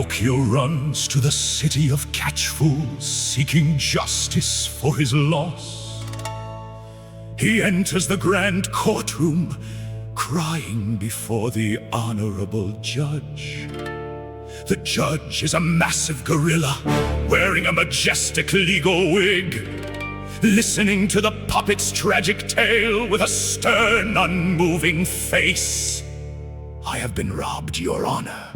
Pinocchio runs to the city of Catchfools, seeking justice for his loss. He enters the grand courtroom, crying before the honorable judge. The judge is a massive gorilla, wearing a majestic legal wig, listening to the puppet's tragic tale with a stern, unmoving face. "I have been robbed, Your Honor.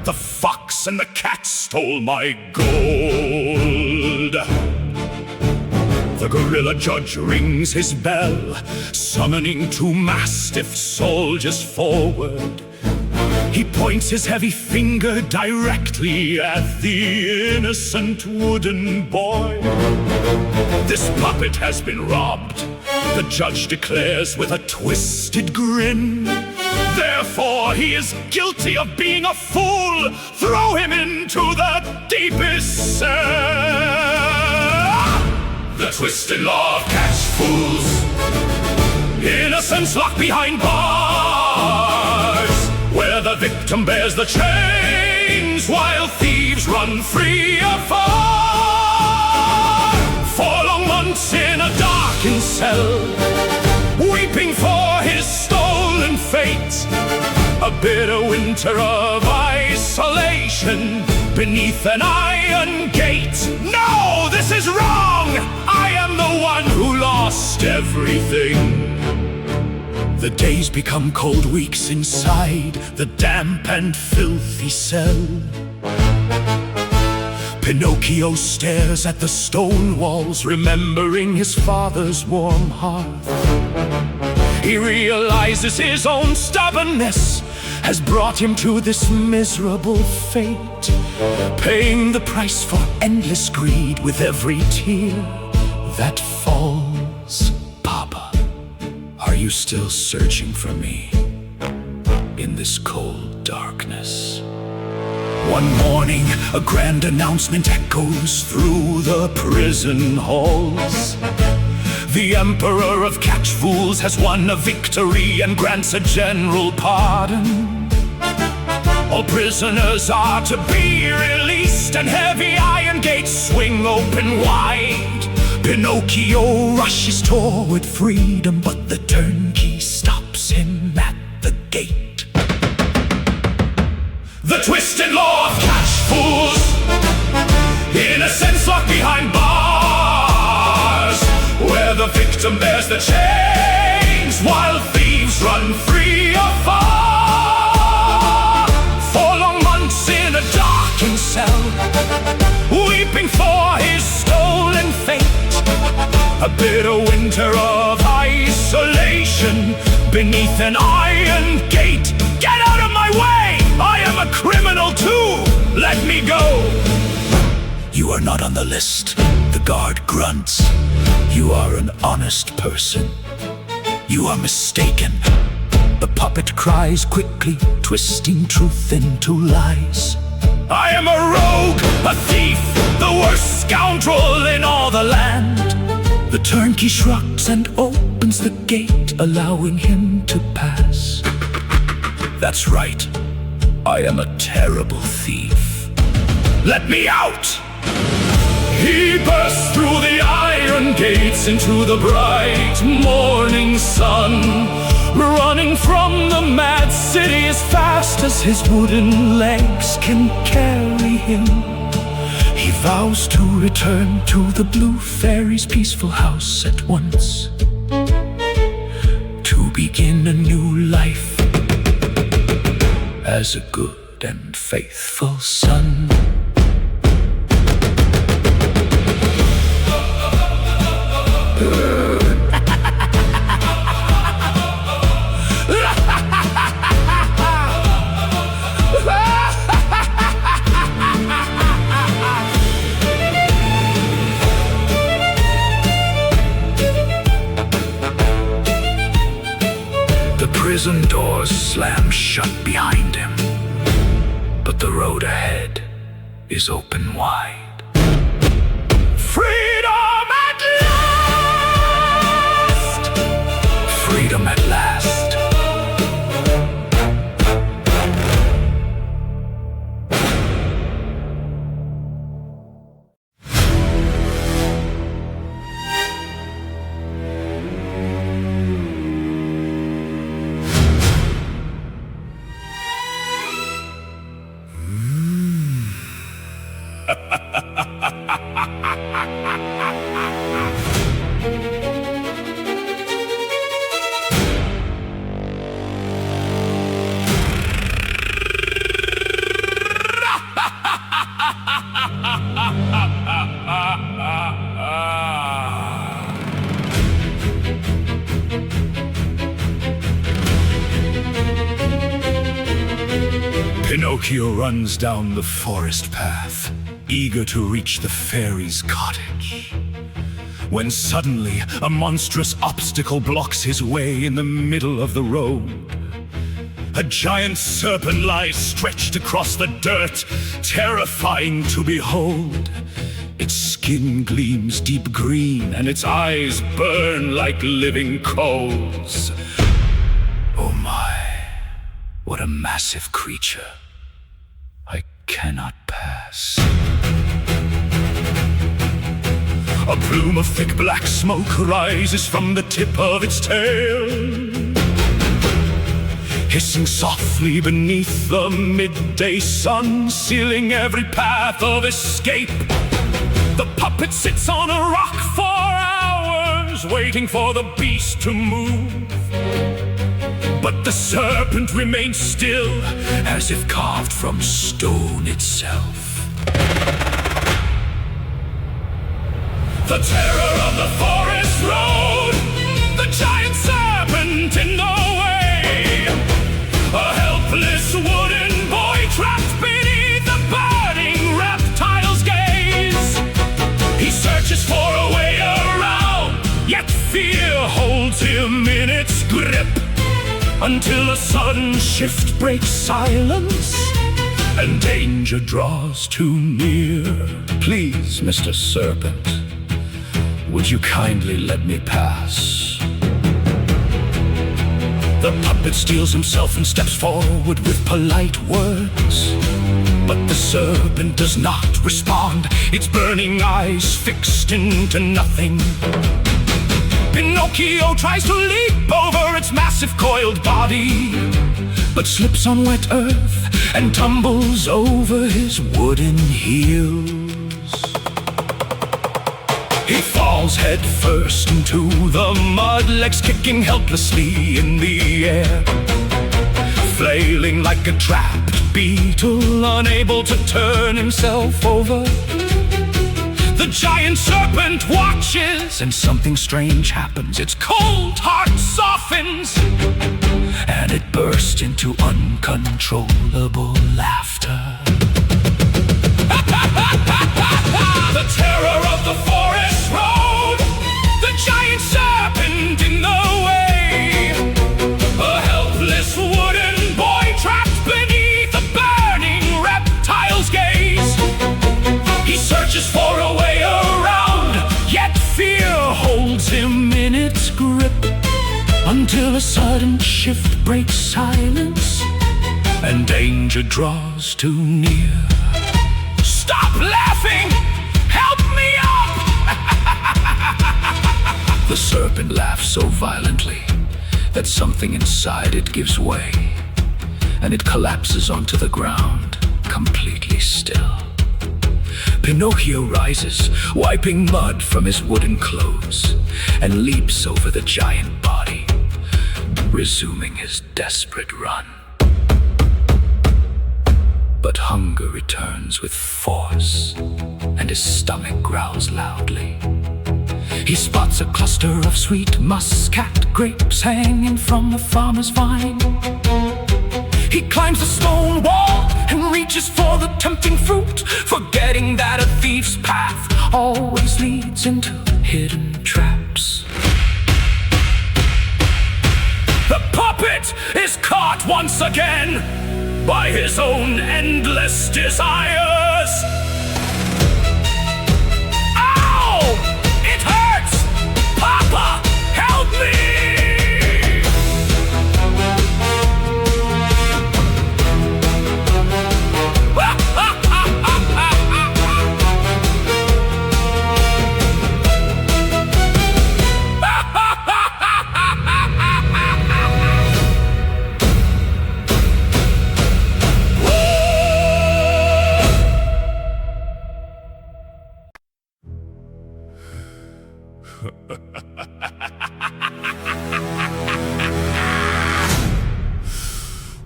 The fox and the cat stole my gold." The gorilla judge rings his bell, summoning two mastiff soldiers forward. He points his heavy finger directly at the innocent wooden boy. "This puppet has been robbed," the judge declares with a twisted grin. "Therefore he is guilty of being a fool. Throw him into the deepest cell." The twisted law of Catchfools. Innocents locked behind bars, where the victim bears the chains, while thieves run free afar. 4 long months in a darkened cell, weeping for his stolen fate. A bitter winter of isolation beneath an iron gate. "No, this is wrong! I am the one who lost everything." The days become cold weeks inside the damp and filthy cell. Pinocchio stares at the stone walls, remembering his father's warm hearth. He realizes his own stubbornness has brought him to this miserable fate, paying the price for endless greed with every tear that falls. "Papa, are you still searching for me in this cold darkness?" One morning, a grand announcement echoes through the prison halls. The Emperor of Catchfools has won a victory and grants a general pardon. All prisoners are to be released, and heavy iron gates swing open wide. Pinocchio rushes toward freedom, but the turnkey stops him at the gate. The twisted law of Catchfools. Innocents locked behind bars, where the victim bears the chains, while thieves run free afar. 4 long months in a darkened cell, weeping for his stolen fate. A bitter winter of isolation beneath an iron gate. "Get out of my way! I am a criminal too! Let me go!" "You are not on the list," the guard grunts. "You are an honest person. You are mistaken." The puppet cries quickly, twisting truth into lies. "I am a rogue, a thief, the worst scoundrel in all the land." The turnkey shrugs and opens the gate, allowing him to pass. "That's right. I am a terrible thief. Let me out!" He bursts through the iron gates into the bright morning sun, running from the mad city as fast as his wooden legs can carry him. He vows to return to the Blue Fairy's peaceful house at once, to begin a new life as a good and faithful son. The prison doors slam shut behind him, but the road ahead is open wide. Freedom at last! Freedom at last. Pinocchio runs down the forest path, eager to reach the fairy's cottage, when suddenly a monstrous obstacle blocks his way in the middle of the road. A giant serpent lies stretched across the dirt, terrifying to behold. Its skin gleams deep green, and its eyes burn like living coals. Oh my, what a massive creature. I cannot pass. A plume of thick black smoke rises from the tip of its tail, hissing softly beneath the midday sun, sealing every path of escape. The puppet sits on a rock for hours, waiting for the beast to move. But the serpent remains still, as if carved from stone itself. The terror of the forest road, the giant serpent in the way. A helpless wooden boy trapped beneath the burning reptile's gaze. He searches for a way around, yet fear holds him in its grip, until a sudden shift breaks silence and danger draws too near. Please, Mr. Serpent, would you kindly let me pass? The puppet steels himself and steps forward with polite words, but the serpent does not respond, its burning eyes fixed into nothing. Pinocchio tries to leap over its massive coiled body, but slips on wet earth and tumbles over his wooden heels. He falls head first into the mud, legs kicking helplessly in the air, flailing like a trapped beetle, unable to turn himself over. The giant serpent watches, and something strange happens. Its cold heart softens, and it bursts into uncontrollable laughter. The terror of the forest road, the giant serpent in the way. A helpless wooden boy trapped beneath the burning reptile's gaze. He searches for a way around, yet fear holds him in its grip, until a sudden shift breaks silence and danger draws too near. Stop laughing! Help me up! The serpent laughs so violently that something inside it gives way, and it collapses onto the ground, completely still. Pinocchio rises, wiping mud from his wooden clothes, and leaps over the giant body, resuming his desperate run. But hunger returns with force, and his stomach growls loudly. He spots a cluster of sweet muscat grapes hanging from the farmer's vine. He climbs the stone wall and reaches for the tempting fruit, forgetting that a thief's path always leads into hidden traps. The puppet is caught once again by his own endless desires. Ow! It hurts! Papa, help me!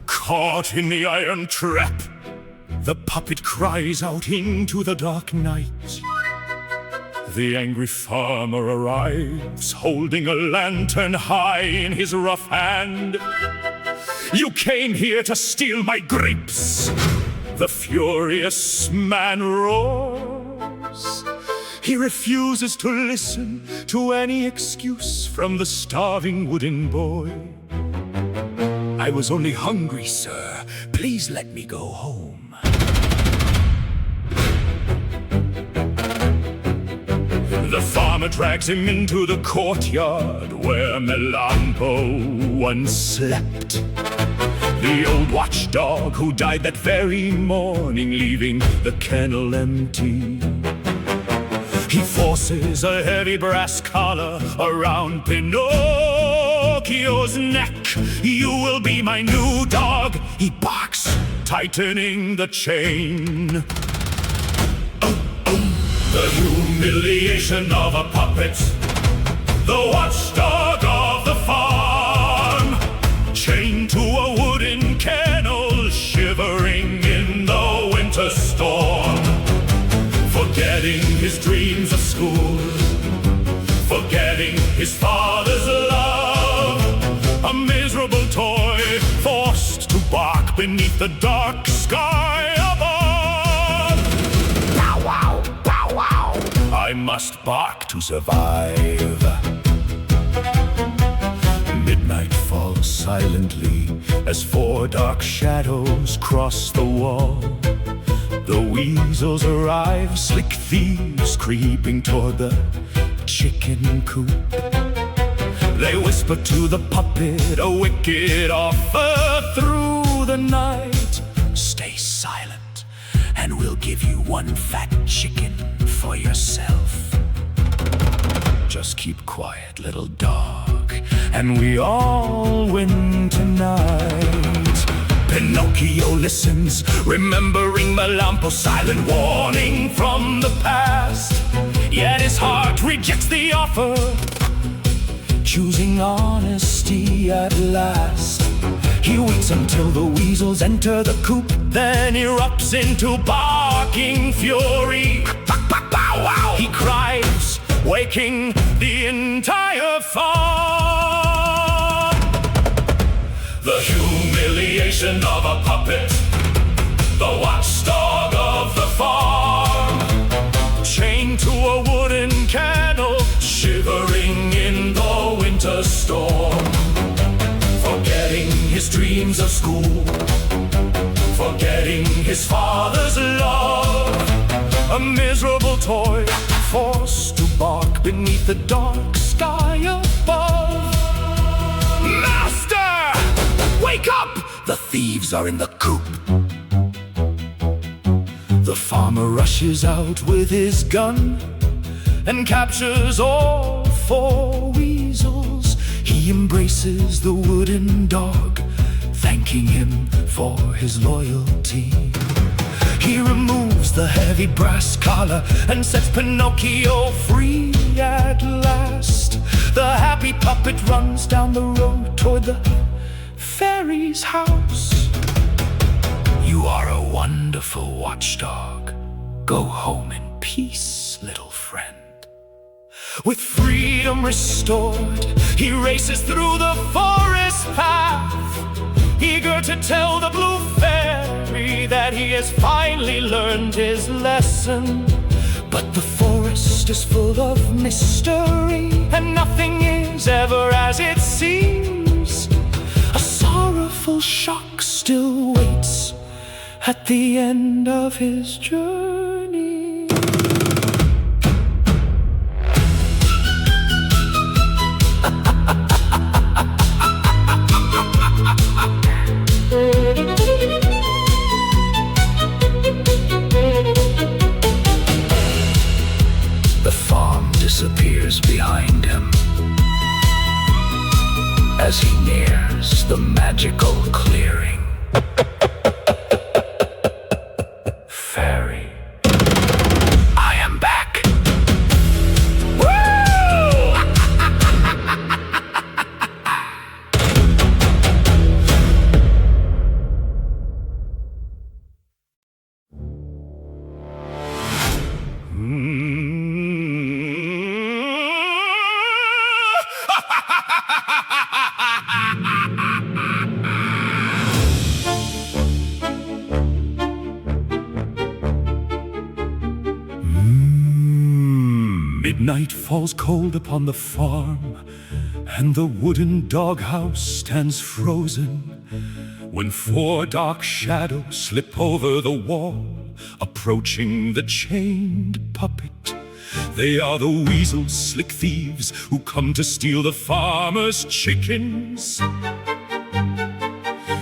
Caught in the iron trap, the puppet cries out into the dark night. The angry farmer arrives, holding a lantern high in his rough hand. You came here to steal my grapes. The furious man roars. He refuses to listen to any excuse from the starving wooden boy. I was only hungry, sir. Please let me go home. The farmer drags him into the courtyard where Melampo once slept. The old watchdog who died that very morning, leaving the kennel empty. He forces a heavy brass collar around Pinocchio's neck. You will be my new dog, he barks, tightening the chain. The humiliation of a puppet, the watchdog of the farm, chained to a wooden kennel, shivering in the winter storm. Forgetting his dreams of school, forgetting his father's love, a miserable toy forced to bark beneath the dark sky above. Bow wow, bow wow, I must bark to survive. Midnight falls silently as four dark shadows cross the wall. The weasels arrive, slick thieves creeping toward the chicken coop. They whisper to the puppet a wicked offer through the night. Stay silent, and we'll give you one fat chicken for yourself. Just keep quiet, little dog, and we all win tonight. Pinocchio listens, remembering Melampo's silent warning from the past. Yet his heart rejects the offer, choosing honesty at last. He waits until the weasels enter the coop, then erupts into barking fury. Bow wow! He cries, waking the entire farm. The humiliation of a puppet, the watchdog of the farm, chained to a wooden kennel, shivering in the winter storm. Forgetting his dreams of school, forgetting his father's love, a miserable toy forced to bark beneath the dark sky above. Master! Wake up! The thieves are in the coop. The farmer rushes out with his gun and captures all four weasels. He embraces the wooden dog, thanking him for his loyalty. He removes the heavy brass collar and sets Pinocchio free at last. The happy puppet runs down the road toward the fairy's house. You are a wonderful watchdog. Go home in peace, little friend. With freedom restored, he races through the forest path, eager to tell the blue fairy that he has finally learned his lesson. But the forest is full of mystery, and nothing is ever as it seems. A sorrowful shock still waits at the end of his journey. The farm disappears behind him as he nears the magical clearing. Fairy, I am back. Night falls cold upon the farm, and the wooden doghouse stands frozen, when 4 dark shadows slip over the wall, approaching the chained puppet. They are the weasels, slick thieves, who come to steal the farmer's chickens.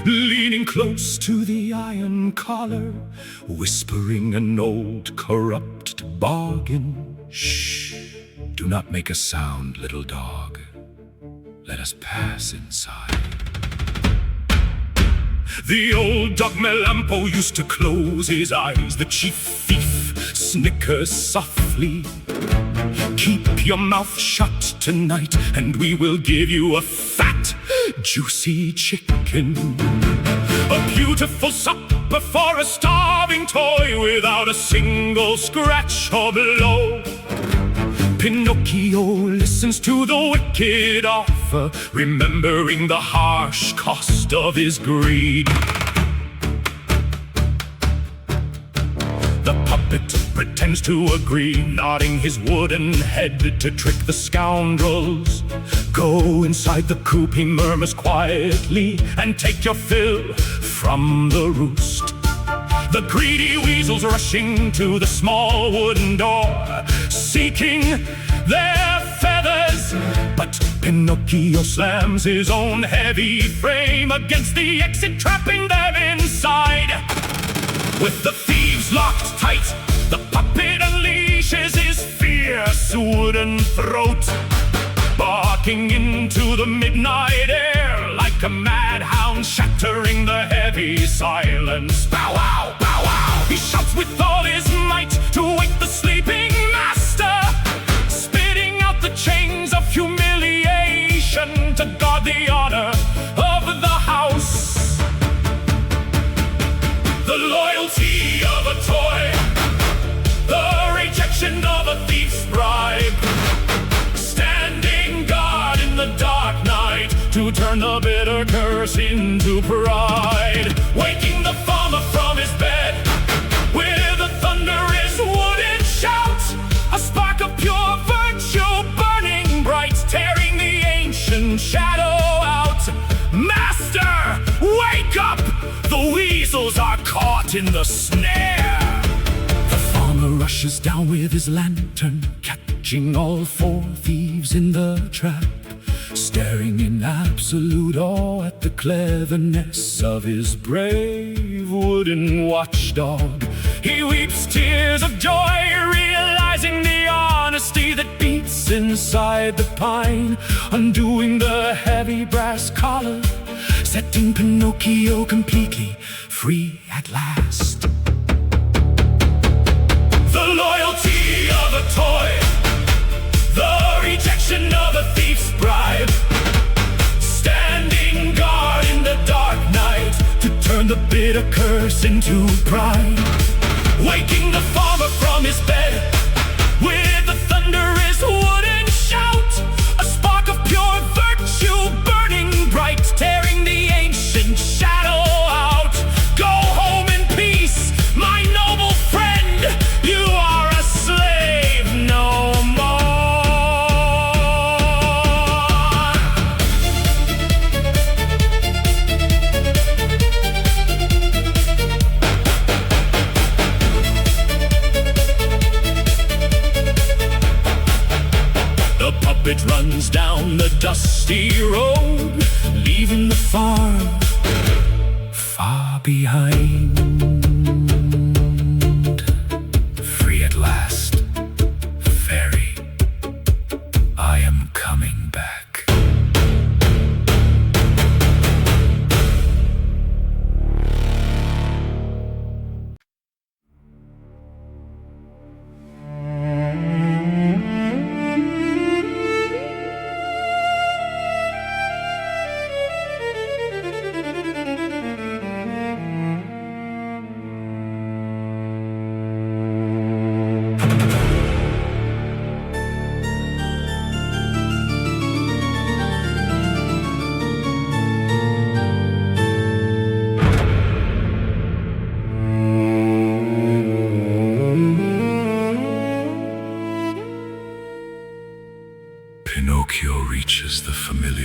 Leaning close to the iron collar, whispering an old corrupt bargain. Shh, do not make a sound, little dog. Let us pass inside. The old dog Melampo used to close his eyes. The chief thief snickers softly. Keep your mouth shut tonight, and we will give you a fat, juicy chicken. A beautiful supper for a starving toy, without a single scratch or blow. Pinocchio listens to the wicked offer, remembering the harsh cost of his greed. The puppet pretends to agree, nodding his wooden head to trick the scoundrels. Go inside the coop, he murmurs quietly, and take your fill from the roost. The greedy weasels rushing to the small wooden door, seeking their feathers. But Pinocchio slams his own heavy frame against the exit, trapping them inside. With the thieves locked tight, the puppet unleashes his fierce wooden throat, barking into the midnight air like a madhound, shattering the heavy silence. Bow wow, bow wow! He shouts with all his might to wake the sleeping master, spitting out the chains of humiliation to guard the honor of the house. The loyalty of a toy, the rejection of a thief's bribe, standing guard in the dark night to turn the bitter curse into pride. Waking the farmer from his bed with a thunderous wooden shout, a spark of pure virtue burning bright, tearing the ancient shadow out. Master, wake up! The weasels are caught in the snare. The farmer rushes down with his lantern, catching all 4 thieves in the trap, staring in absolute awe at the cleverness of his brave wooden watchdog. He weeps tears of joy, realizing the honesty that beats inside the pine, undoing the heavy brass collar, setting Pinocchio completely free at last. The loyalty of a toy, the rejection of a thief's bribe, standing guard in the dark night to turn the bitter curse into pride. Waking the farmer from his bed with a thunderous wooden shout, a spark of pure virtue burning bright, tearing the ancient shadow out. Go home in peace, my noble friend, you are a slave no It runs down the dusty road, leaving the farm far behind. Free at last, fairy, I am coming back.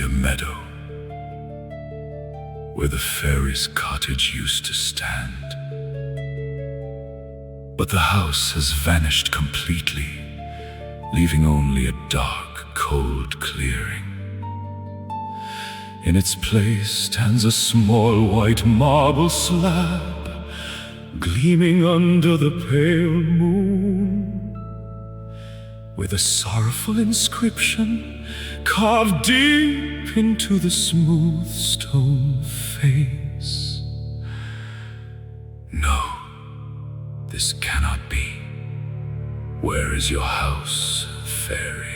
clear meadow where the fairy's cottage used to stand. But the house has vanished completely, leaving only a dark, cold clearing. In its place stands a small white marble slab, gleaming under the pale moon, with a sorrowful inscription carved deep into the smooth stone face. No, this cannot be. Where is your house, fairy?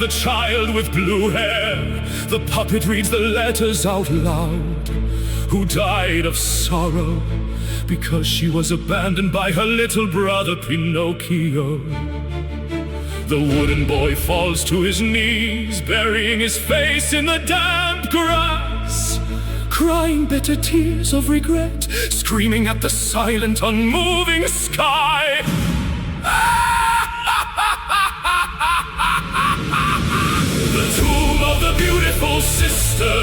The child with blue hair, the puppet reads the letters out loud, who died of sorrow because she was abandoned by her little brother Pinocchio. The wooden boy falls to his knees, burying his face in the damp grass, crying bitter tears of regret, screaming at the silent, unmoving sky. The beautiful sister,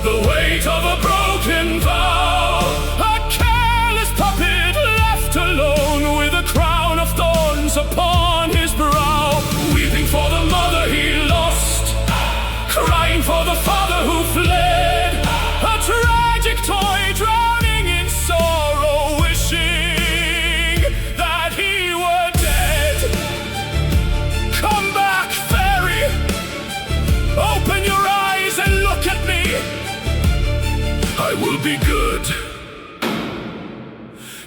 the weight of a broken vow, a careless puppet left alone with a crown of thorns upon his brow, weeping for the mother he lost, crying for the father who fled, a tragic toy drowning in sorrow, wishing that he were dead. Come back, fairy! Open your eyes and look at me. I will be good.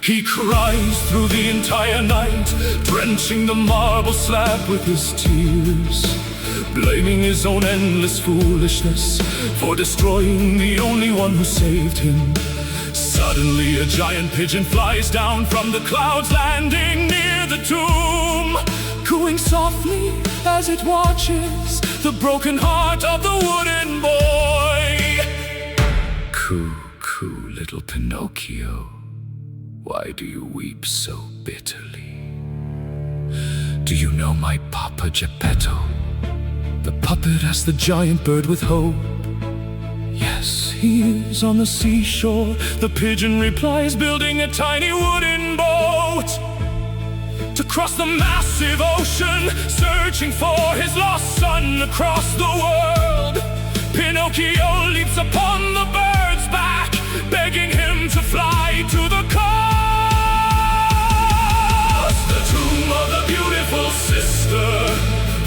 He cries through the entire night, drenching the marble slab with his tears, blaming his own endless foolishness for destroying the only one who saved him. Suddenly a giant pigeon flies down from the clouds, landing near the tomb, cooing softly as it watches the broken heart of the wooden boy. Coo, coo, little Pinocchio, why do you weep so bitterly? Do you know my Papa Geppetto, the puppet asked the giant bird with hope. Yes, he is on the seashore, the pigeon replies, building a tiny wooden boat to cross the massive ocean, searching for his lost son across the world. Pinocchio leaps upon the bird's back, begging him to fly to the coast. The tomb of the beautiful sister,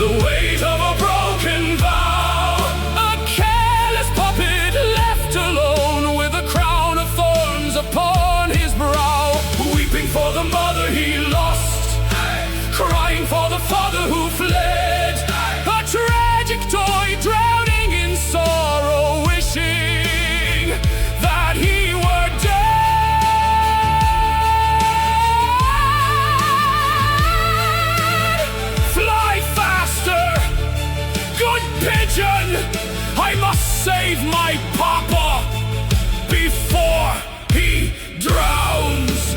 the weight of a broken vow, a careless puppet left alone with a crown of thorns upon his brow, weeping for the mother he lost, crying for the father who fled, a tragic toy drowning in sorrow, wishing that he were dead. Fly faster, good pigeon! I must save my papa before he drowns.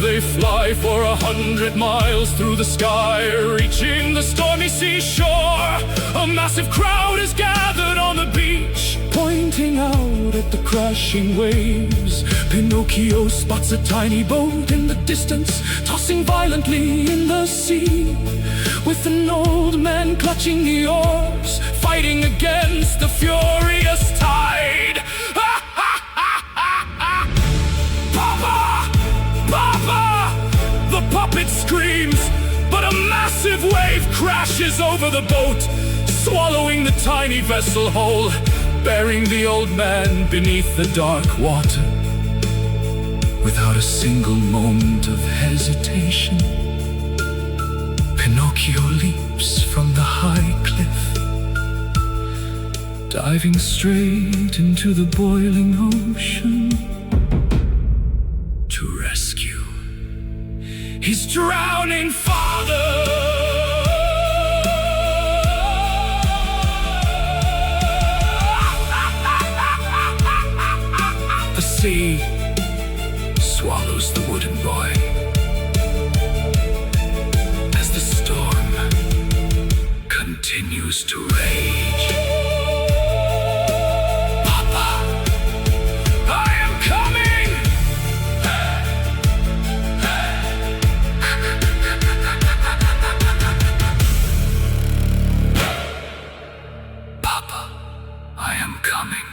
They fly for 100 miles through the sky, reaching the stormy seashore. A massive crowd is gathered on the beach, pointing out at the crashing waves. Pinocchio spots a tiny boat in the distance, tossing violently in the sea, with an old man clutching the oars, fighting against the furious tide. The puppet screams, but a massive wave crashes over the boat, swallowing the tiny vessel whole, burying the old man beneath the dark water. Without a single moment of hesitation, Pinocchio leaps from the high cliff, diving straight into the boiling ocean to rescue his drowning father. sea swallows the wooden boy as the storm continues to rage. Papa, I am coming! Papa, I am coming.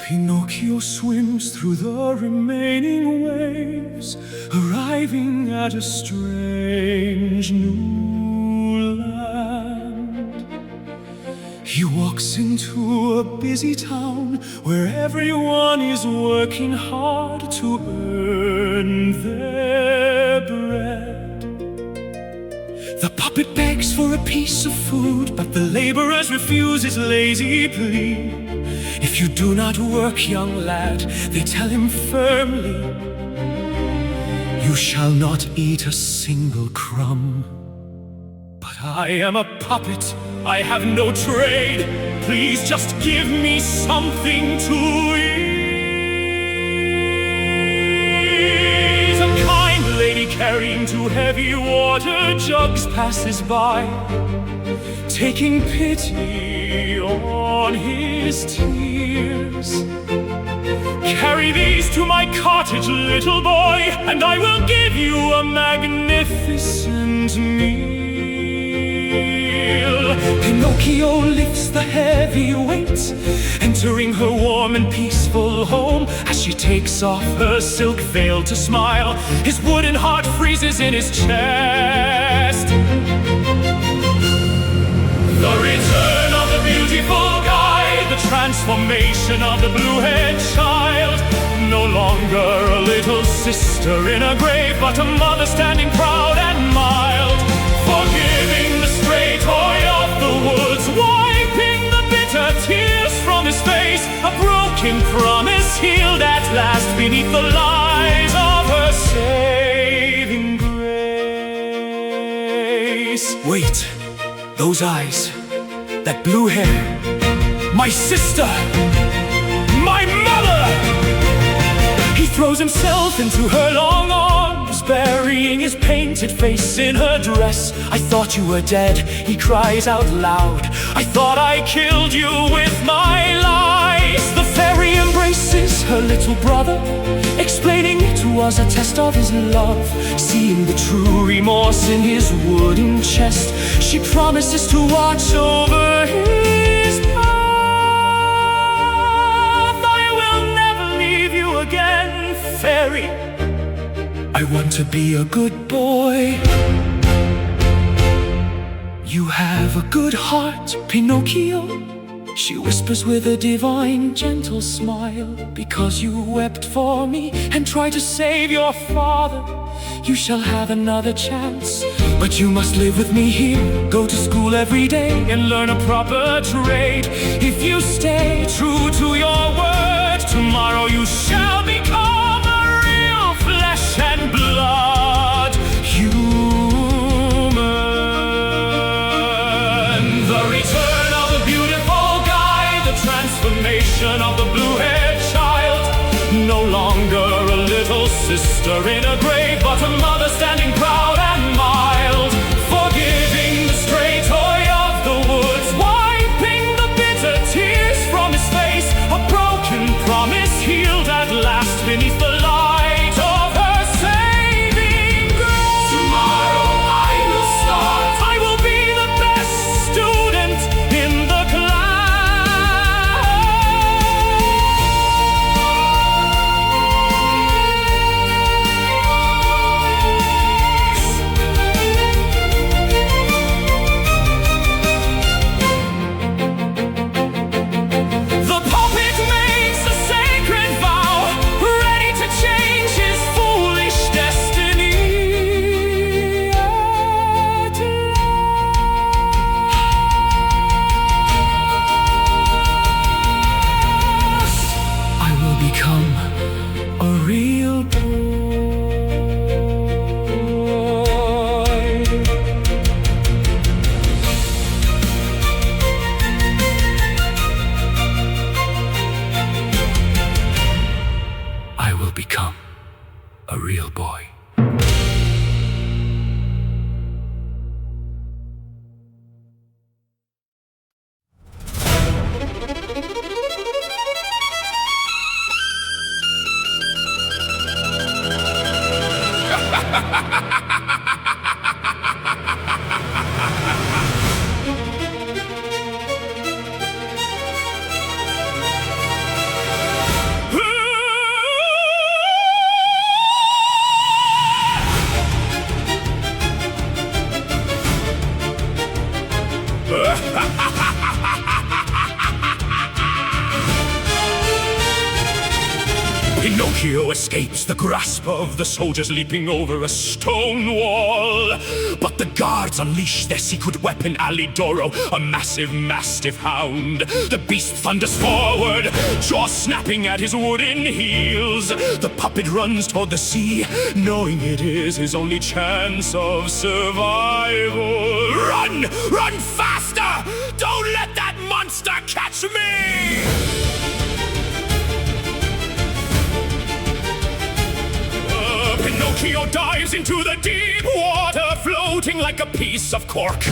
Pinocchio swims through the remaining waves, arriving at a strange new land. He walks into a busy town where everyone is working hard to earn their bread. The puppet begs for a piece of food, but the laborers refuse his lazy plea. If you do not work, young lad, they tell him firmly, you shall not eat a single crumb. But I am a puppet, I have no trade. Please just give me something to eat. A kind lady carrying two heavy water jugs passes by, taking pity on his tears. Carry these to my cottage, little boy, and I will give you a magnificent meal. Pinocchio lifts the heavy weight, entering her warm and peaceful home. As she takes off her silk veil to smile, his wooden heart freezes in his chest. The return of the beautiful guide, the transformation of the blue-haired child. No longer a little sister in a grave, but a mother standing proud and mild. Forgiving the stray toy of the woods, wiping the bitter tears from his face. A broken promise healed at last beneath the lies of her saving grace. Wait. Those eyes, that blue hair, my sister, my mother! He throws himself into her long arms, burying his painted face in her dress. I thought you were dead, he cries out loud. I thought I killed you with my lies. The fairy embraces her little brother, explaining it was a test of his love. Seeing the true remorse in his wooden chest, she promises to watch over his path. I will never leave you again, fairy. I want to be a good boy. You have a good heart, Pinocchio, she whispers with a divine, gentle smile. Because you wept for me and tried to save your father, you shall have another chance. But you must live with me here, go to school every day, and learn a proper trade. If you stay true to your word, tomorrow you shall become a real flesh and blood human. The return of the beautiful guy, the transformation of the blue-haired child. No longer a little sister in a grave, but a mother standing proud and mild. Forgiving the stray toy of the woods, wiping the bitter tears from his face. A broken promise healed at last beneath the light of her saving grace. Tomorrow I will start, I will be the best student in the class. Pinocchio escapes the grasp of the soldiers leaping over a stone wall. But the guards unleash their secret weapon, Alidoro, a massive mastiff hound. The beast thunders forward, jaws snapping at his wooden heels. The puppet runs toward the sea, knowing it is his only chance of survival. Run! Run faster! Don't let that monster catch me! Pinocchio dives into the deep water, floating like a piece of cork.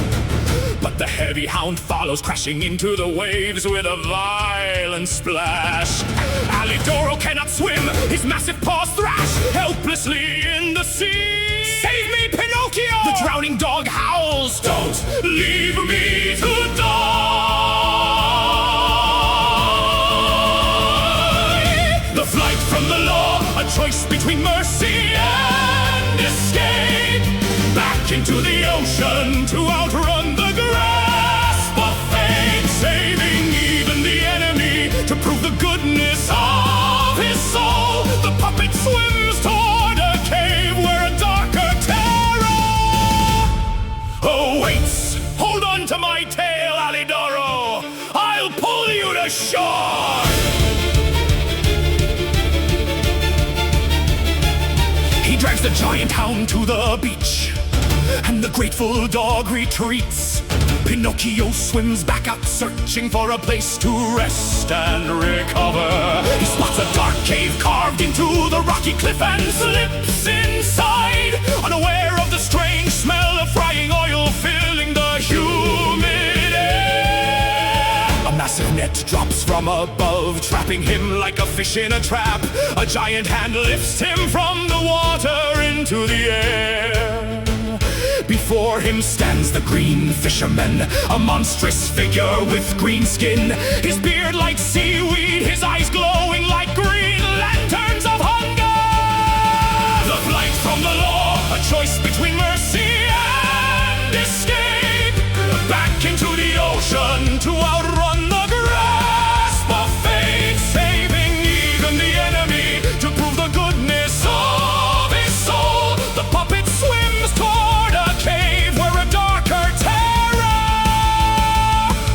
But the heavy hound follows, crashing into the waves with a violent splash. Alidoro cannot swim, his massive paws thrash helplessly in the sea. Save me, Pinocchio! The drowning dog howls. Don't leave me to die. The flight from the law, a choice between mercy and escape. Back into the ocean to outrun the grasp of fate. Saving even the enemy to prove the goodness of his soul. The puppet swims toward a cave where a darker terror awaits. Hold on to my tail, Alidoro. I'll pull you to shore. He drags the giant hound to the beach, and the grateful dog retreats. Pinocchio swims back out, searching for a place to rest and recover. He spots a dark cave carved into the rocky cliff and slips inside, unaware of the strange smell of frying oil filling the humid air. A massive net drops from above, trapping him like a fish in a trap. A giant hand lifts him from the water into the air. Before him stands the green fisherman, a monstrous figure with green skin. His beard like seaweed, his eyes glowing like green lanterns of hunger. The flight from the law, a choice between mercy and escape. Back into the ocean to outrun the grasp of fate. Saving even the enemy to prove the goodness of his soul. The puppet swims toward a cave where a darker terror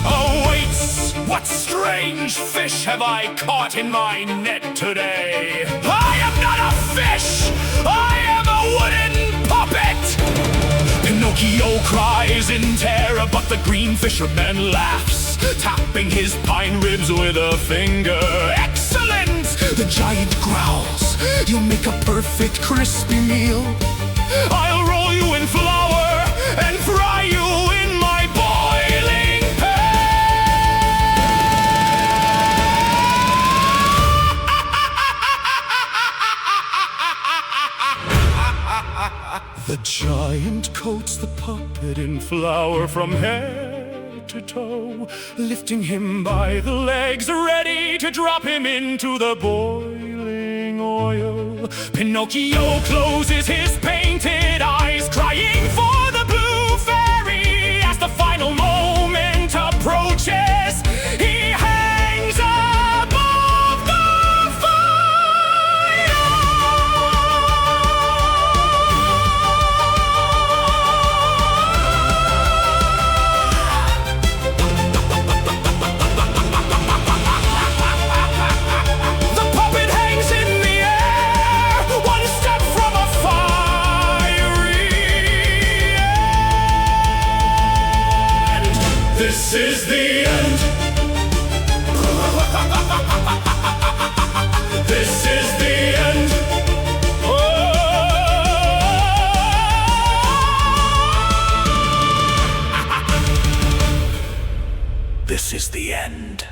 awaits. What strange fish have I caught in my net today? I am not a fish! I am a wooden puppet! Pinocchio cries in terror, but the green fisherman laughs, tapping his pine ribs with a finger. Excellent! The giant growls. You'll make a perfect crispy meal. I'll roll you in flour and fry you in my boiling pan. The giant coats the puppet in flour from head to toe, lifting him by the legs, ready to drop him into the boiling oil. Pinocchio closes his painted eyes, crying for the blue fairy. As the final moment approaches, he hangs above the fire. The puppet hangs in the air, one step from a fiery end. This is the end. This is the end. This is the end.